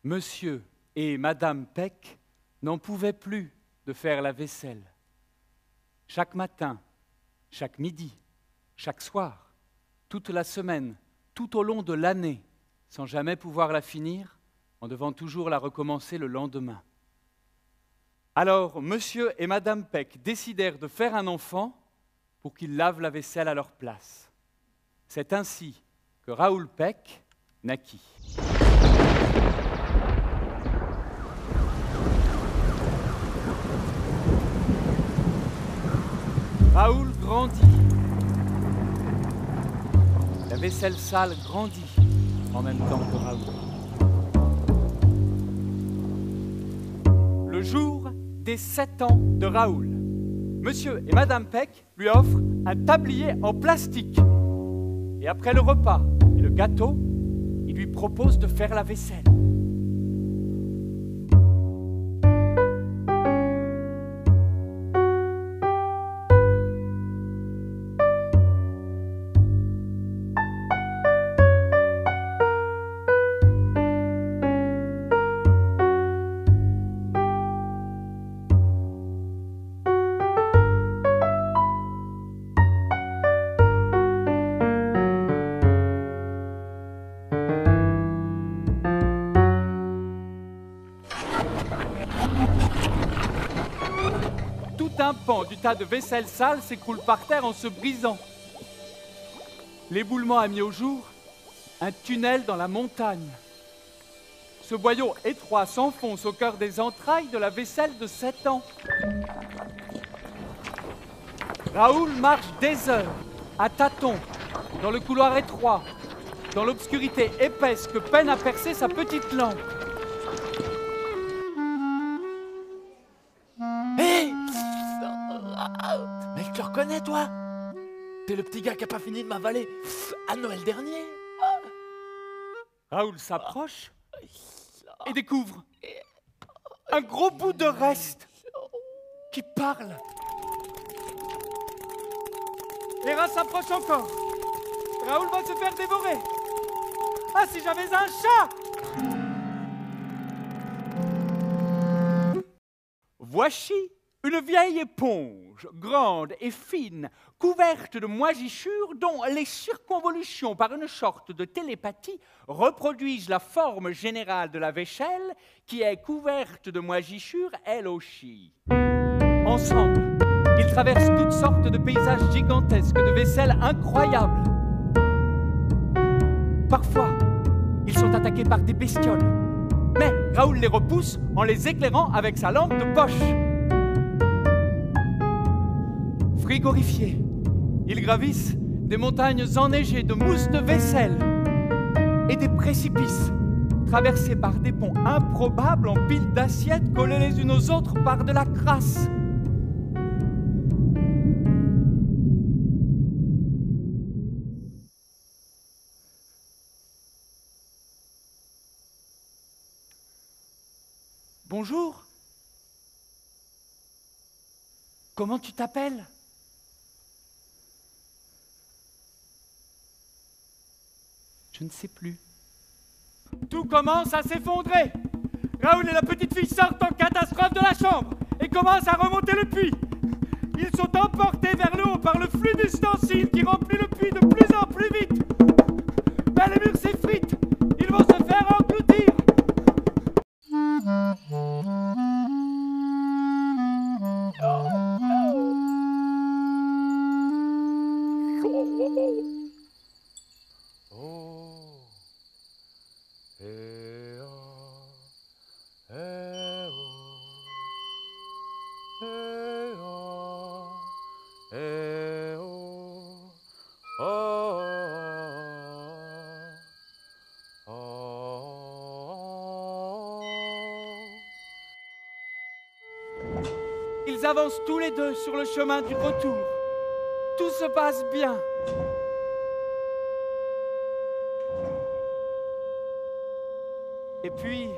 Monsieur et Madame Peck n'en pouvaient plus de faire la vaisselle. Chaque matin, chaque midi, chaque soir, toute la semaine, tout au long de l'année, sans jamais pouvoir la finir, en devant toujours la recommencer le lendemain. Alors, Monsieur et Madame Peck décidèrent de faire un enfant pour qu'il lave la vaisselle à leur place. C'est ainsi que Raoul Peck naquit. Raoul grandit. La vaisselle sale grandit en même temps que Raoul. Le jour des 7 ans de Raoul, Monsieur et Madame Peck lui offrent un tablier en plastique. Et après le repas et le gâteau, ils lui proposent de faire la vaisselle. Tout un pan du tas de vaisselle sale s'écroule par terre en se brisant. L'éboulement a mis au jour un tunnel dans la montagne. Ce boyau étroit s'enfonce au cœur des entrailles de la vaisselle de 7 ans. Raoul marche des heures, à tâtons, dans le couloir étroit, dans l'obscurité épaisse que peine à percer sa petite lampe. Hé! Mais je te reconnais, toi? T'es le petit gars qui a pas fini de m'avaler à Noël dernier. Raoul s'approche et découvre un gros bout de reste qui parle. Les rats s'approchent encore. Raoul va se faire dévorer. Ah, si j'avais un chat! Voici une vieille éponge, grande et fine, couverte de moisissures dont les circonvolutions par une sorte de télépathie reproduisent la forme générale de la vaisselle qui est couverte de moisissures elle aussi. Ensemble, ils traversent toutes sortes de paysages gigantesques, de vaisselles incroyables. Parfois, ils sont attaqués par des bestioles, mais Raoul les repousse en les éclairant avec sa lampe de poche. Frigorifiés, ils gravissent des montagnes enneigées de mousse de vaisselle et des précipices traversés par des ponts improbables en piles d'assiettes collées les unes aux autres par de la crasse. Bonjour. Comment tu t'appelles? Je ne sais plus. Tout commence à s'effondrer. Raoul et la petite fille sortent en catastrophe de la chambre et commencent à remonter le puits. Ils sont emportés vers le haut par le flux d'ustensiles qui remplit le puits de plus en plus vite. Mais les murs s'effritent. Ils vont se faire engloutir. Ils avancent tous les deux sur le chemin du retour. Tout se passe bien. Et puis,